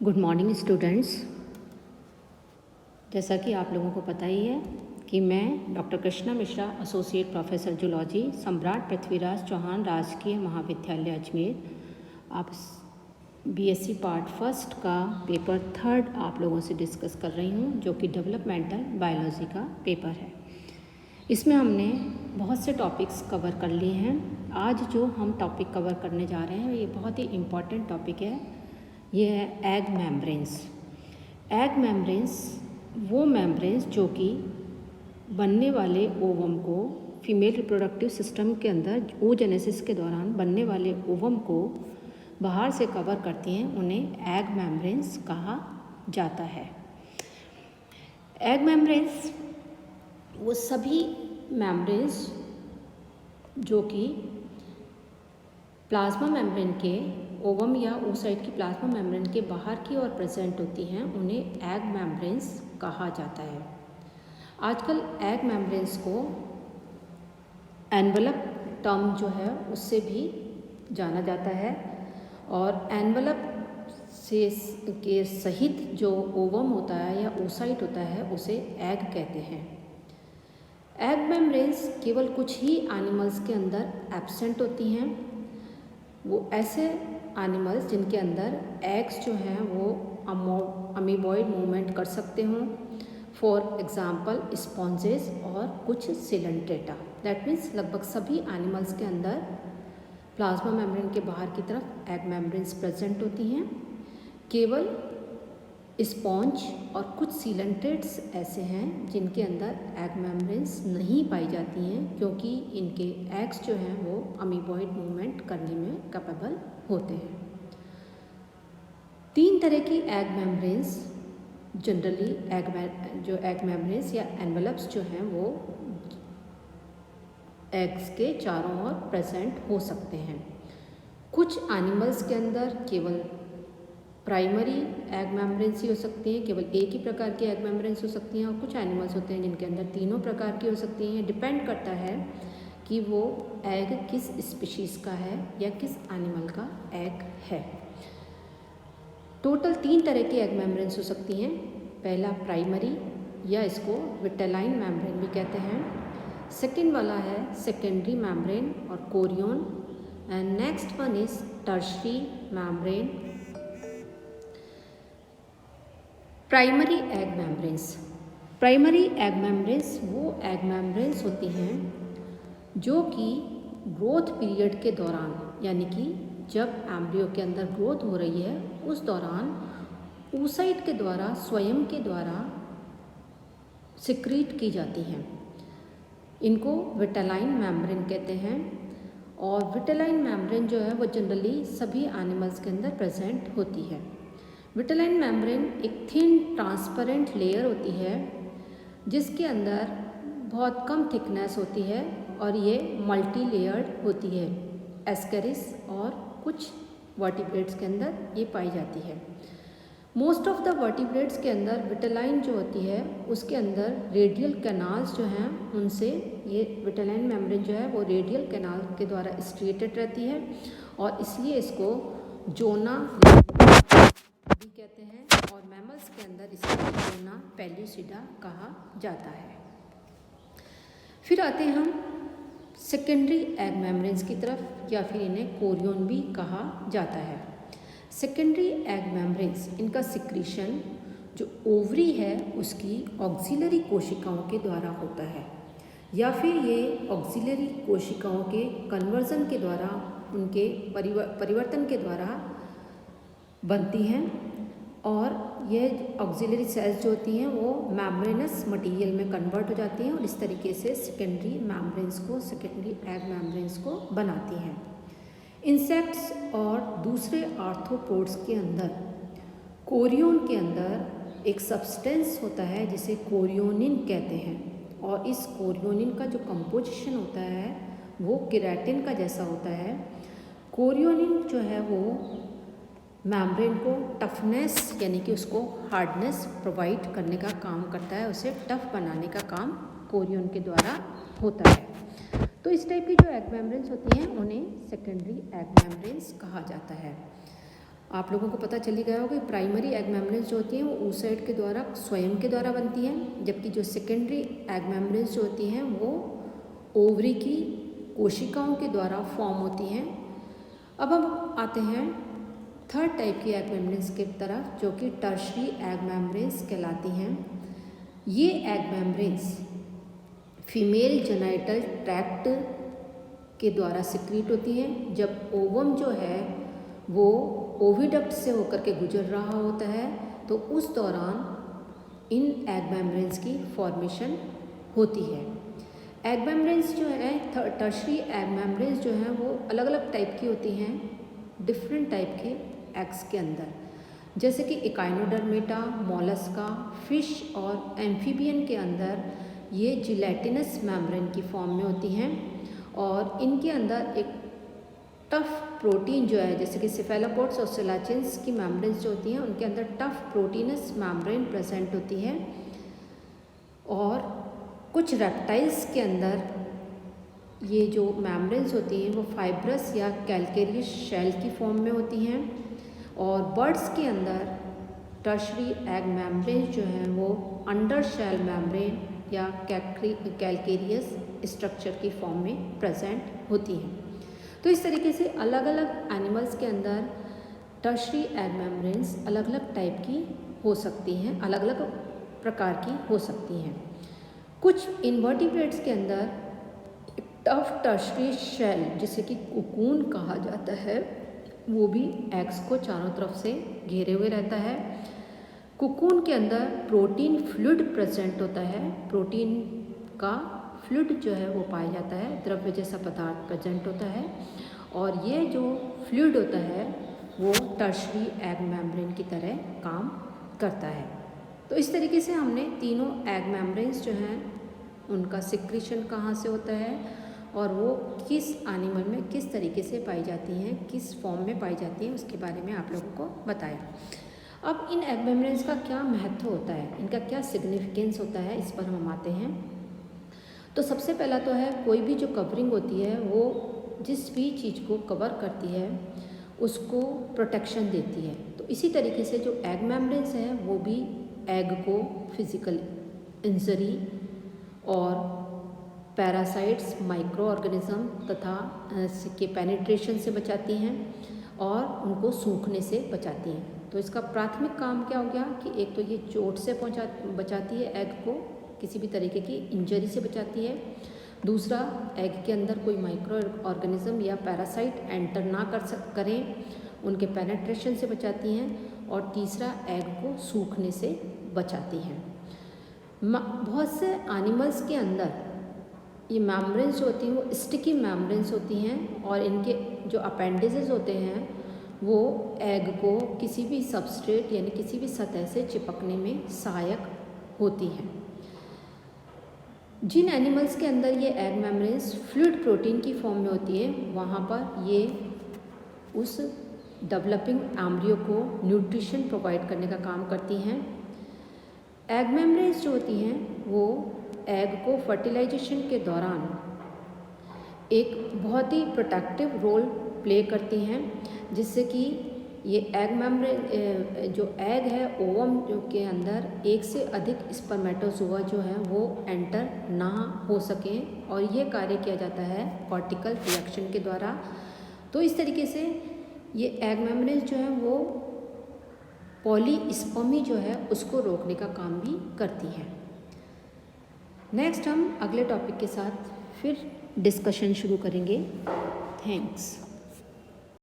Good morning students. जैसा कि आप लोगों को पता ही है कि मैं doctor Krishna Mishra, associate professor zoology, सम्राट पृथ्वीराज चौहान राजकीय महाविद्यालय अजमेर, आप बीएससी पार्ट फर्स्ट का पेपर थर्ड आप लोगों से डिस्कस कर रही हूँ, जो कि डेवलपमेंटल बायोलॉजी का पेपर है। इसमें हमने बहुत से टॉपिक्स कवर कर लिए हैं। आज जो हम टॉपिक कवर करने जा रहे हैं ये बहुत ही इम्पॉर्टेंट टॉपिक है। ये है एग मेम्ब्रेन्स। एग मेम्ब्रेन्स वो मेम्ब्रेन्स जो कि बनने वाले ओवम को, फीमेल रिप्रोडक्टिव सिस्टम के अंदर oogenesis के दौरान बनने वाले ओवम को बाहर से कवर करती हैं, उन्हें एग मेम्ब्रेन्स कहा जाता है। एग मेम्ब्रेन्स वो सभी मेम्ब्रेन्स जो कि प्लाज्मा मेम्ब्रेन के ओवम या oocyte की प्लाज्मा मेम्ब्रेन के बाहर की ओर प्रेजेंट होती हैं, उन्हें एग मेम्ब्रेन्स कहा जाता है। आजकल एग मेम्ब्रेन्स को एनवलप टर्म जो है उससे भी जाना जाता है, और एनवलप से के सहित जो ओवम होता है या oocyte होता है उसे एग कहते हैं। एग मेम्ब्रेन्स केवल कुछ ही एनिमल्स के अंदर एब्सेंट होती हैं। वो ऐसे एनिमल्स जिनके अंदर एग्स जो हैं वो अमीबॉइड मूवमेंट कर सकते हों, फॉर एग्जांपल स्पॉन्जेस और कुछ सिलेंट्रेटा। दैट मीन्स लगभग सभी एनिमल्स के अंदर प्लाज्मा मेम्ब्रेन के बाहर की तरफ एग मेम्ब्रेन्स प्रेजेंट होती हैं। केवल स्पॉन्ज और कुछ सिलेंट्रेट्स ऐसे हैं जिनके अंदर एग मेम्ब्रेन्स नहीं पाई जाती हैं, क्योंकि इनके एग्स जो हैं वो अमीबॉइड मूवमेंट करने में कैपेबल होते हैं। 3 तरह की egg membranes generally egg membranes या एनवलप्स जो हैं वो एग्स के चारों ओर प्रेजेंट हो सकते हैं। कुछ एनिमल्स के अंदर केवल प्राइमरी एग मेम्ब्रेन्स ही हो सकती हैं, केवल एक ही प्रकार की एग मेम्ब्रेन्स हो सकती हैं, और कुछ एनिमल्स होते हैं जिनके अंदर तीनों प्रकार की हो सकती हैं। डिपेंड करता है कि वो एग किस स्पीशीज़ का है या किस एनिमल का एग है। टोटल 3 तरह की एग मेम्ब्रेन्स हो सकती हैं। पहला प्राइमरी या इसको विटेलाइन मेम्ब्रेन भी कहते हैं। सेकेंड वाला है सेकेंडरी मेम्ब्रेन और Korean, and next one is tertiary membrane. Primary egg membranes. Primary egg membranes वो एग मेम्ब्रेन्स होती हैं जो कि ग्रोथ पीरियड के दौरान, यानी कि जब एम्ब्रियो के अंदर ग्रोथ हो रही है उस दौरान oocyte के द्वारा, स्वयं के द्वारा सिक्रीट की जाती हैं। इनको विटेलाइन मेम्ब्रेन कहते हैं, और विटेलाइन मेम्ब्रेन जो है वो जनरली सभी एनिमल्स के अंदर प्रेजेंट होती है। विटेलाइन मेम्ब्रेन एक थिन ट्रांसपेरेंट लेयर होती है जिसके अंदर बहुत कम थिकनेस होती है, और ये मल्टी लेयर्ड होती है। एस्केरिस और कुछ वर्टिब्रेट्स के अंदर ये पाई जाती है। मोस्ट ऑफ द वर्टिब्रेट्स के अंदर विटेलाइन जो होती है उसके अंदर रेडियल कैनाल्स जो हैं उनसे ये विटेलाइन मेम्ब्रेन जो है वो रेडियल कैनाल के द्वारा स्ट्रिएटेड रहती है, और इसलिए इसको जोना भी कहते हैं, और मैमल्स के अंदर इसको जोना पेल्यूसिडा कहा जाता है। फिर आते हैं हम सेकेंडरी एग मेम्ब्रेन्स की तरफ, या फिर इन्हें कोरियन भी कहा जाता है। सेकेंडरी एग मेम्ब्रेन्स, इनका सिक्रीशन जो ओवरी है उसकी ऑक्सिलरी कोशिकाओं के द्वारा होता है, या फिर ये ऑक्सिलरी कोशिकाओं के कन्वर्जन के द्वारा, उनके परिवर्तन के द्वारा बनती हैं, और ये ऑक्सिलरी सेल्स जो होती हैं वो मेम्ब्रेनस मटेरियल में कन्वर्ट हो जाती हैं, और इस तरीके से सेकेंडरी मेम्ब्रेन्स को, सेकेंडरी एग मेम्ब्रेन्स को बनाती हैं। इंसेक्ट्स और दूसरे आर्थ्रोपोड्स के अंदर कोरियन के अंदर एक सब्सटेंस होता है जिसे कोरियोनिन कहते हैं, और इस कोरियोनिन का जो कंपोजिशन होता है वो केराटिन का जैसा होता है। कोरियोनिन जो है वो मेम्ब्रेन को टफनेस, यानी कि उसको हार्डनेस प्रोवाइड करने का काम करता है, उसे टफ बनाने का काम कोरियन के द्वारा होता है। तो इस टाइप की जो एग मेम्ब्रेन्स होती हैं उन्हें सेकेंडरी एग मेम्ब्रेन्स कहा जाता है। आप लोगों को पता चली गया होगा कि प्राइमरी एग मेम्ब्रेन्स जो होती हैं वो oocyte के द्वारा स्वयं के द्वारा बनती हैं, जबकि जो सेकेंडरी एग मेम्ब्रेन्स जो होती हैं वो ओवरी की कोशिकाओं के द्वारा फॉर्म होती हैं। अब हम आते हैं थर्ड टाइप की एग मेम्ब्रेन्स की तरफ, जो कि टर्शरी एग मेम्ब्रेन्स कहलाती हैं। ये egg membranes female genital tract के द्वारा सिक्रीट होती हैं। जब ओवम जो है वो ओविडक्ट से होकर के गुजर रहा होता है तो उस दौरान इन एग मेम्ब्रेन्स की फॉर्मेशन होती है। एग मेम्ब्रेन्स जो है टर्शरी एग मेम्ब्रेन्स जो हैं वो अलग अलग टाइप की होती हैं डिफरेंट टाइप के एग्स के अंदर, जैसे कि इकाइनोडर्मेटा, मोलस्का, फिश और एम्फीबियन के अंदर ये जिलेटिनस मेम्ब्रेन की फॉर्म में होती हैं और इनके अंदर एक टफ प्रोटीन जो है, जैसे कि सेफेलोपोड्स और सिलाचिन्स की मेम्ब्रेन्स जो होती हैं उनके अंदर टफ प्रोटीनस मेम्ब्रेन प्रेजेंट होती है। और कुछ रेप्टाइल्स के अंदर ये जो मेम्ब्रेन्स होती हैं वो फाइब्रस या कैल्केरियस शेल की फॉर्म में होती हैं और बर्ड्स के अंदर टर्शरी एग मेम्ब्रेन्स जो हैं वो अंडर शेल मेम्ब्रेन या कैल्केरियस स्ट्रक्चर की फॉर्म में प्रेजेंट होती हैं। तो इस तरीके से अलग अलग एनिमल्स के अंदर टर्शरी एग मेम्ब्रेन्स अलग अलग टाइप की हो सकती हैं, अलग अलग प्रकार की हो सकती हैं। कुछ इनवर्टिब्रेट्स के अंदर टफ टर्शरी शेल, जिसे कि कोकून कहा जाता है, वो भी एग्स को चारों तरफ से घेरे हुए रहता है। कोकून के अंदर प्रोटीन फ्लूइड प्रेजेंट होता है, प्रोटीन का फ्लूइड जो है वो पाया जाता है, द्रव्य जैसा पदार्थ प्रेजेंट होता है और ये जो फ्लूइड होता है वो टर्शरी एग मेम्ब्रेन की तरह काम करता है। तो इस तरीके से हमने तीनों एग मेम्ब्रेन्स जो हैं उनका सिक्रीशन कहाँ से होता है और वो किस एनिमल में किस तरीके से पाई जाती हैं, किस फॉर्म में पाई जाती हैं, उसके बारे में आप लोगों को बताया। अब इन एग मेम्ब्रेन्स का क्या महत्व होता है, इनका क्या सिग्निफिकेंस होता है, इस पर हम आते हैं। तो सबसे पहला तो है कोई भी जो कवरिंग होती है वो जिस भी चीज़ को कवर करती है उसको प्रोटेक्शन देती है। तो इसी तरीके से जो एग मेम्ब्रेन्स हैं वो भी एग को फिजिकल इंजरी और पैरासाइट्स, माइक्रो ऑर्गेनिज्म तथा के पेनिट्रेशन से बचाती हैं और उनको सूखने से बचाती हैं। तो इसका प्राथमिक काम क्या हो गया कि एक तो ये चोट से बचाती है, एग को किसी भी तरीके की इंजरी से बचाती है। दूसरा, एग के अंदर कोई माइक्रो ऑर्गेनिज्म या पैरासाइट एंटर ना करें, उनके पेनिट्रेशन से बचाती हैं। और तीसरा, एग को सूखने से बचाती हैं। बहुत से एनिमल्स के अंदर ये मेम्ब्रेन्स जो होती हैं वो स्टिकी मेम्ब्रेन्स होती हैं और इनके जो अपेंडिसेस होते हैं वो एग को किसी भी सबस्ट्रेट यानी किसी भी सतह से चिपकने में सहायक होती हैं। जिन एनिमल्स के अंदर ये एग मेम्ब्रेन्स फ्लूइड प्रोटीन की फॉर्म में होती है वहाँ पर ये उस डेवलपिंग एम्ब्रियो को न्यूट्रिशन प्रोवाइड करने का काम करती हैं। एग मेम्ब्रेन्स जो होती हैं वो एग को फर्टिलाइजेशन के दौरान एक बहुत ही प्रोटेक्टिव रोल प्ले करती हैं, जिससे कि ये एग मेम्ब्रेन जो एग है ओवम के अंदर एक से अधिक स्पर्मेटोजोआ जो है वो एंटर ना हो सकें और ये कार्य किया जाता है कॉर्टिकल रिएक्शन के द्वारा। तो इस तरीके से ये एग मेम्ब्रेन्स जो है वो पॉलीस्पर्मी जो है उसको रोकने का काम भी करती हैं। नेक्स्ट हम अगले टॉपिक के साथ फिर डिस्कशन शुरू करेंगे। थैंक्स।